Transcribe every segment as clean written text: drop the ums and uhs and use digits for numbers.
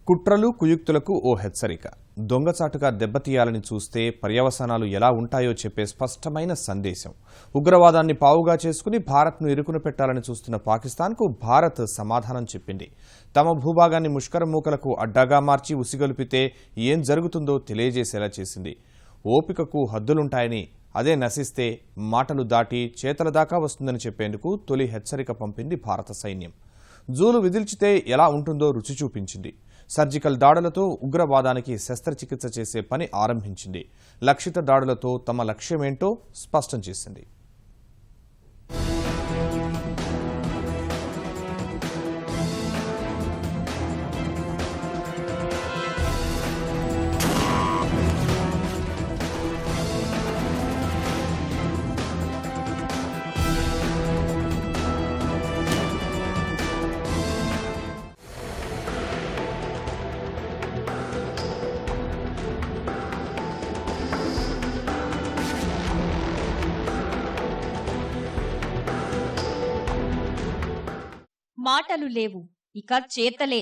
కుట్రలు కుయుక్తులకు ఓ హెచ్చరిక. దొంగచాటుగా దెబ్బతీయాలని చూస్తే పర్యవసానాలు ఎలా ఉంటాయో చెప్పే స్పష్టమైన సందేశం. ఉగ్రవాదాన్ని పావుగా చేసుకుని భారత్ను ఇరుకున పెట్టాలని చూస్తున్న పాకిస్తాన్కు భారత్ సమాధానం చెప్పింది. తమ భూభాగాన్ని ముష్కరమూకలకు అడ్డాగా మార్చి ఉసిగొలిపితే ఏం జరుగుతుందో తెలియజేసేలా చేసింది. ఓపికకు హద్దులుంటాయని, అదే నశిస్తే మాటలు దాటి చేతల దాకా వస్తుందని చెప్పేందుకు తొలి హెచ్చరిక పంపింది భారత సైన్యం. జూలు విదిల్చితే ఎలా ఉంటుందో రుచి చూపించింది. సర్జికల్ దాడులతో ఉగ్రవాదానికి శస్త్రచికిత్స చేసే పని ఆరంభించింది. లక్షిత దాడులతో తమ లక్ష్యమేంటో స్పష్టం చేసింది. మాటలు లేవు, ఇక చేతలే.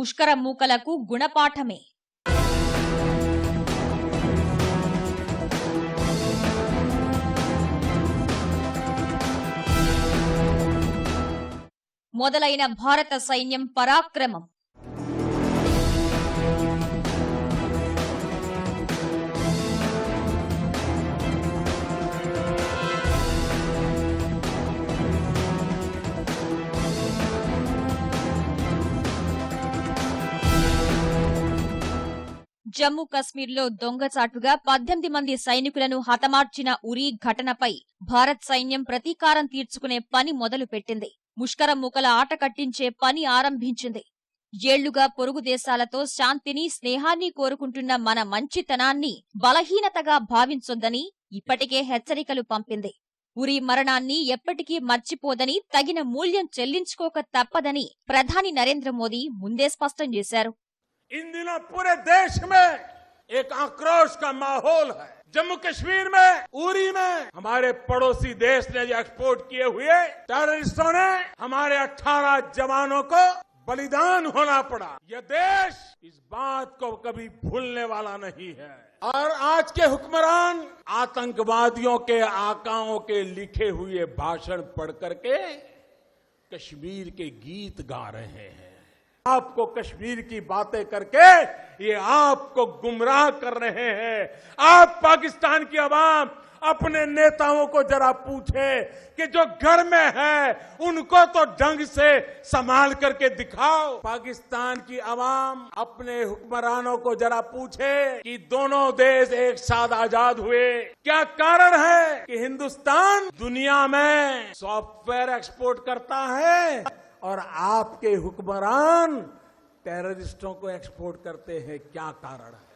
ముష్కర మూకలకు గుణపాఠమే. మొదలైన భారత సైన్యం పరాక్రమం. జమ్మూ కశ్మీర్లో దొంగచాటుగా 18 మంది సైనికులను హతమార్చిన ఉరీ ఘటనపై భారత్ సైన్యం ప్రతీకారం తీర్చుకునే పని మొదలుపెట్టింది. ముష్కర మూకల ఆట కట్టించే పని ఆరంభించింది. ఏళ్లుగా పొరుగు దేశాలతో శాంతిని, స్నేహాన్ని కోరుకుంటున్న మన మంచితనాన్ని బలహీనతగా భావించొద్దని ఇప్పటికే హెచ్చరికలు పంపింది. ఉరీ మరణాన్ని ఎప్పటికీ మర్చిపోదని, తగిన మూల్యం చెల్లించుకోక తప్పదని ప్రధాని నరేంద్ర మోదీ ముందే స్పష్టం చేశారు. इन दिनों पूरे देश में एक आक्रोश का माहौल है। जम्मू कश्मीर में, उरी में हमारे पड़ोसी देश ने जो एक्सपोर्ट किए हुए टेररिस्टों ने हमारे 18 जवानों को बलिदान होना पड़ा। यह देश इस बात को कभी भूलने वाला नहीं है। और आज के हुक्मरान आतंकवादियों के आकाओं के लिखे हुए भाषण पढ़ करके कश्मीर के गीत गा रहे हैं। आपको कश्मीर की बातें करके ये आपको गुमराह कर रहे हैं। आप पाकिस्तान की आवाम अपने नेताओं को जरा पूछे कि जो घर में है उनको तो ढंग से संभाल करके दिखाओ। पाकिस्तान की आवाम अपने हुक्मरानों को जरा पूछे कि दोनों देश एक साथ आजाद हुए, क्या कारण है कि हिंदुस्तान दुनिया में सॉफ्टवेयर एक्सपोर्ट करता है और आपके हुक्मरान टेररिस्टों को एक्सपोर्ट करते हैं, क्या कारण है?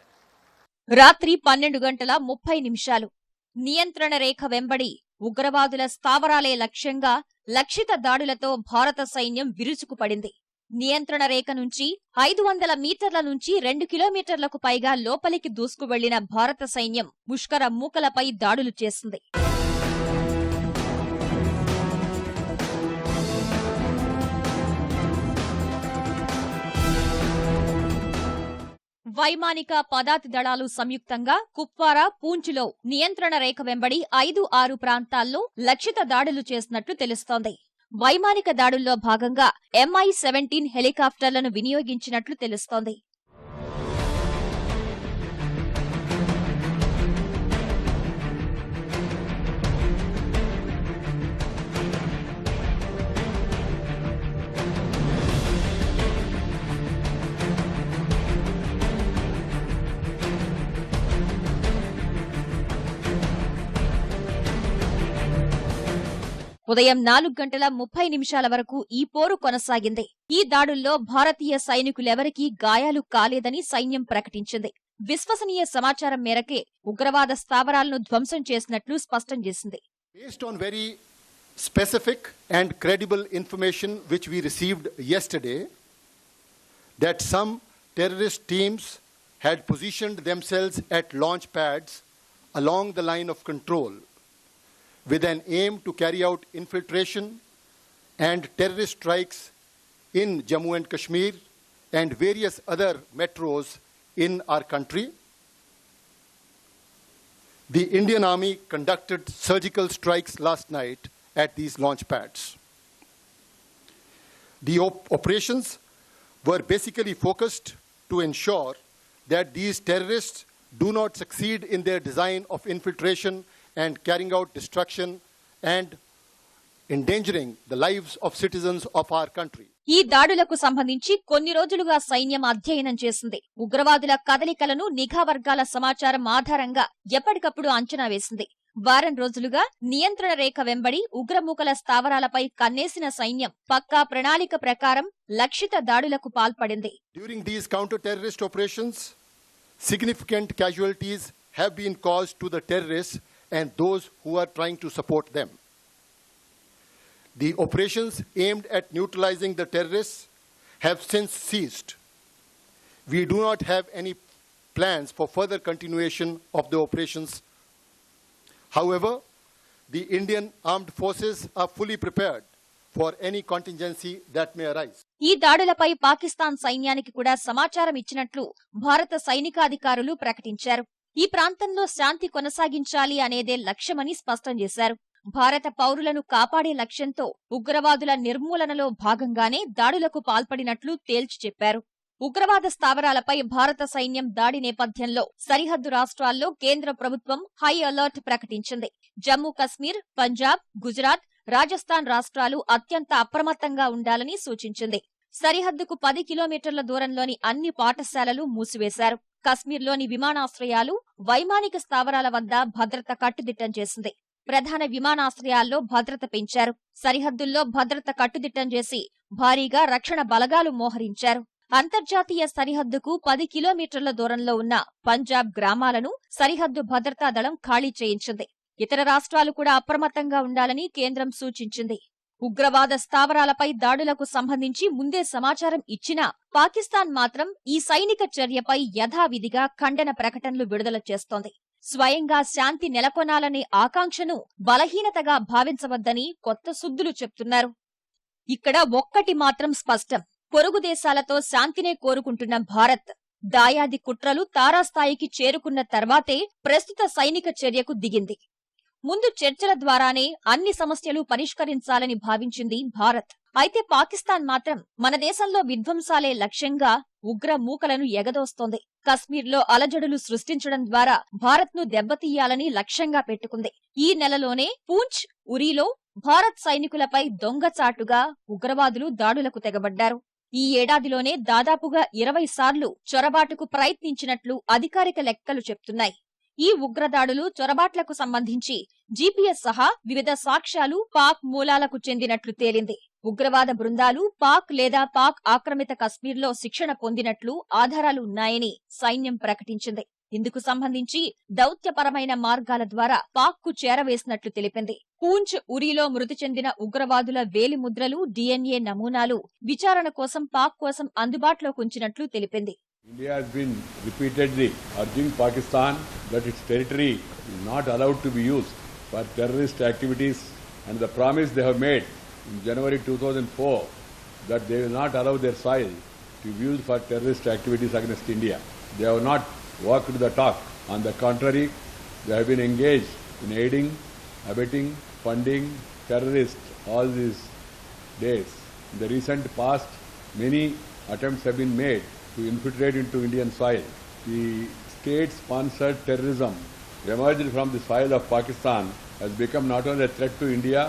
రాత్రి 12:30 నియంత్రణ రేఖ వెంబడి ఉగ్రవాదుల స్థావరాలే లక్ష్యంగా లక్షిత దాడులతో భారత సైన్యం విరుచుకుపడింది. నియంత్రణ రేఖ నుంచి 500 మీటర్ల నుంచి 2 కిలోమీటర్లకు పైగా లోపలికి దూసుకు వెళ్లిన భారత సైన్యం ముష్కర మూకలపై దాడులు చేసింది. వైమానిక పదాతి దళాలు సంయుక్తంగా కుప్వారా, పూంచ్లో నియంత్రణ రేఖ వెంబడి 5-6 ప్రాంతాల్లో లక్షిత దాడులు చేసినట్లు తెలుస్తోంది. వైమానిక దాడుల్లో భాగంగా MI-17 హెలికాప్టర్లను వినియోగించినట్లు తెలుస్తోంది. ఉదయం 4:30 వరకు ఈ పోరు కొనసాగింది. ఈ దాడుల్లో భారతీయ సైనికులెవరికీ గాయాలు కాలేదని సైన్యం ప్రకటించింది. విశ్వసనీయ సమాచారం మేరకే ఉగ్రవాద స్థావరాలను ధ్వంసం చేసినట్లు స్పష్టం చేసింది. Based on very specific and credible information which we received yesterday, that some terrorist teams had positioned themselves at launch pads along the line of control with an aim to carry out infiltration and terrorist strikes in Jammu and Kashmir and various other metros in our country. The Indian Army conducted surgical strikes last night at these launch pads. The operations were basically focused to ensure that these terrorists do not succeed in their design of infiltration and carrying out destruction and endangering the lives of citizens of our country. ఈ దాడులకు సంబంధించి కొన్ని రోజులుగా సైన్యం అధ్యయనం చేసింది. ఉగ్రవాదుల కదలికలను నిఘా వర్గాల సమాచారం ఆధారంగా ఎప్పటికప్పుడు అంచనా వేసింది. వారం రోజులుగా నియంత్రణ రేఖ వెంబడి ఉగ్రమూకల స్థావరాలపై కన్నేసిన సైన్యం పక్కా ప్రణాళిక ప్రకారం లక్షిత దాడులకు పాల్పడింది. During these counter-terrorist operations, significant casualties have been caused to the terrorists and those who are trying to support them. The operations aimed at neutralizing the terrorists have since ceased. We do not have any plans for further continuation of the operations. However, the Indian armed forces are fully prepared for any contingency that may arise. ఈ దాడులపై పాకిస్తాన్ సైన్యానికి కూడా సమాచారం ఇచ్చినట్లు భారత సైనికాధికారులు ప్రకటించారు. ఈ ప్రాంతంలో శాంతి కొనసాగించాలి అనేదే లక్ష్యమని స్పష్టం చేశారు. భారత పౌరులను కాపాడే లక్ష్యంతో ఉగ్రవాదుల నిర్మూలనలో భాగంగానే దాడులకు పాల్పడినట్లు తేల్చి చెప్పారు. ఉగ్రవాద స్థావరాలపై భారత సైన్యం దాడి నేపథ్యంలో సరిహద్దు రాష్ట్రాల్లో కేంద్ర ప్రభుత్వం హై అలర్ట్ ప్రకటించింది. జమ్మూ కశ్మీర్, పంజాబ్, గుజరాత్, రాజస్థాన్ రాష్ట్రాలు అత్యంత అప్రమత్తంగా ఉండాలని సూచించింది. సరిహద్దుకు 10 కిలోమీటర్ల దూరంలోని అన్ని పాఠశాలలు మూసివేశారు. కశ్మీర్లోని విమానాశ్రయాలు, వైమానిక స్థావరాల వద్ద భద్రత కట్టుదిట్టం చేసింది. ప్రధాన విమానాశ్రయాల్లో భద్రత పెంచారు. సరిహద్దుల్లో భద్రత కట్టుదిట్టం చేసి భారీగా రక్షణ బలగాలు మోహరించారు. అంతర్జాతీయ సరిహద్దుకు 10 కిలోమీటర్ల దూరంలో ఉన్న పంజాబ్ గ్రామాలను సరిహద్దు భద్రతా దళం ఖాళీ చేయించింది. ఇతర రాష్ట్రాలు కూడా అప్రమత్తంగా ఉండాలని కేంద్రం సూచించింది. ఉగ్రవాద స్థావరాలపై దాడులకు సంబంధించి ముందే సమాచారం ఇచ్చినా పాకిస్తాన్ మాత్రం ఈ సైనిక చర్యపై యథావిధిగా ఖండన ప్రకటనలు విడుదల చేస్తోంది. స్వయంగా శాంతి నెలకొనాలనే ఆకాంక్షను బలహీనతగా భావించవద్దని కొత్త సుద్దులు చెప్తున్నారు. ఇక్కడ ఒక్కటి మాత్రం స్పష్టం. పొరుగు దేశాలతో శాంతినే కోరుకుంటున్న భారత్ దాయాది కుట్రలు తారాస్థాయికి చేరుకున్న తర్వాతే ప్రస్తుత సైనిక చర్యకు దిగింది. ముందు చర్చల ద్వారానే అన్ని సమస్యలు పరిష్కరించాలని భావించింది భారత్. అయితే పాకిస్తాన్ మాత్రం మన దేశంలో విధ్వంసాలే లక్ష్యంగా ఉగ్ర మూకలను ఎగదోస్తోంది. కశ్మీర్లో అలజడులు సృష్టించడం ద్వారా భారత్ను దెబ్బతీయాలని లక్ష్యంగా పెట్టుకుంది. ఈ నెలలోనే పూంచ్, ఉరీలో భారత్ సైనికులపై దొంగచాటుగా ఉగ్రవాదులు దాడులకు తెగబడ్డారు. ఈ ఏడాదిలోనే దాదాపుగా 20 సార్లు చొరబాటుకు ప్రయత్నించినట్లు అధికారిక లెక్కలు చెప్తున్నాయి. ఈ ఉగ్రదాడులు, చొరబాట్లకు సంబంధించి జీపీఎస్ సహా వివిధ సాక్ష్యాలు పాక్ మూలాలకు చెందినట్లు తేలింది. ఉగ్రవాద బృందాలు పాక్ లేదా పాక్ ఆక్రమిత కశ్మీర్లో శిక్షణ పొందినట్లు ఆధారాలు ఉన్నాయని సైన్యం ప్రకటించింది. ఇందుకు సంబంధించి దౌత్యపరమైన మార్గాల ద్వారా పాక్కు చేరవేసినట్లు తెలిపింది. పూంచ్, ఉరీలో మృతి చెందిన ఉగ్రవాదుల వేలిముద్రలు, DNA నమూనాలు విచారణ కోసం పాక్ కోసం అందుబాటులోకి ఉంచినట్లు తెలిపింది. India has been repeatedly urging Pakistan that its territory is not allowed to be used for terrorist activities, and the promise they have made in January 2004 that they will not allow their soil to be used for terrorist activities against India. They have not walked the talk. On the contrary, they have been engaged in aiding, abetting, funding terrorists all these days. In the recent past, many attempts have been made to infiltrate into Indian soil. The state-sponsored terrorism emerged from the soil of Pakistan has become not only a threat to India,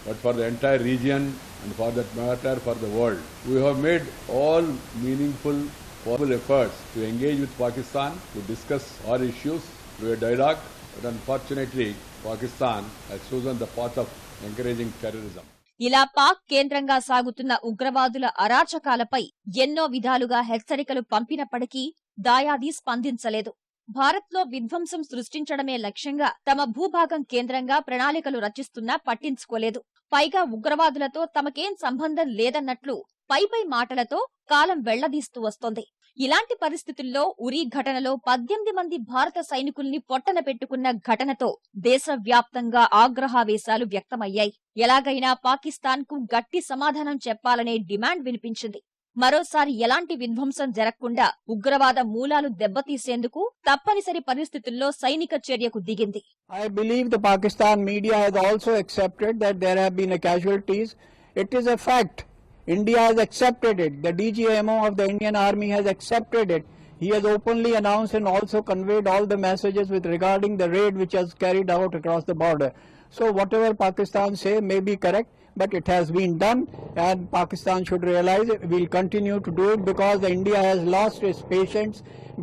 but for the entire region and for that matter for the world. We have made all meaningful possible efforts to engage with Pakistan to discuss all issues through a dialogue, but unfortunately Pakistan has chosen the path of encouraging terrorism. ఇలా పాక్ కేంద్రంగా సాగుతున్న ఉగ్రవాదుల అరాచకాలపై ఎన్నో విధాలుగా హెచ్చరికలు పంపినప్పటికీ దాయాది స్పందించలేదు. భారత్లో విధ్వంసం సృష్టించడమే లక్ష్యంగా తమ భూభాగం కేంద్రంగా ప్రణాళికలు రచిస్తున్నా పట్టించుకోలేదు. పైగా ఉగ్రవాదులతో తమకేం సంబంధం లేదన్నట్లు పైపై మాటలతో కాలం వెళ్లదీస్తూ వస్తోంది. ఇలాంటి పరిస్థితుల్లో ఉరీ ఘటనలో 18 మంది భారత సైనికుల్ని పొట్టన పెట్టుకున్న ఘటనతో దేశవ్యాప్తంగా ఆగ్రహావేశాలు వ్యక్తమయ్యాయి. ఎలాగైనా పాకిస్తాన్కు గట్టి సమాధానం చెప్పాలనే డిమాండ్ వినిపించింది. మరోసారి ఎలాంటి విధ్వంసం జరగకుండా ఉగ్రవాద మూలాలు దెబ్బతీసేందుకు తప్పనిసరి పరిస్థితుల్లో సైనిక చర్యకు దిగింది. I believe the Pakistan media has also accepted that there have been casualties. It is a fact. India has accepted it. The DGMO of the Indian Army has accepted it. He has openly announced and also conveyed all the messages with regarding the raid which has carried out across the border. So whatever Pakistan say may be correct, but it has been done, and Pakistan should realize it will continue to do it because India has lost its patience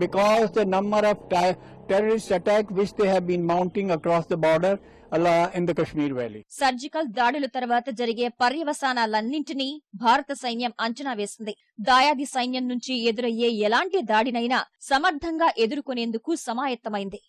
because the number of terrorist attacks which they have been mounting across the border in the Kashmir Valley. Surgical దాడుల తర్వాత జరిగే పర్యవసానాలన్నింటినీ భారత సైన్యం అంచనా వేసింది. దాయాది సైన్యం నుంచి ఎదురయ్యే ఎలాంటి దాడినైనా సమర్థంగా ఎదుర్కొనేందుకు సమాయత్తమైంది.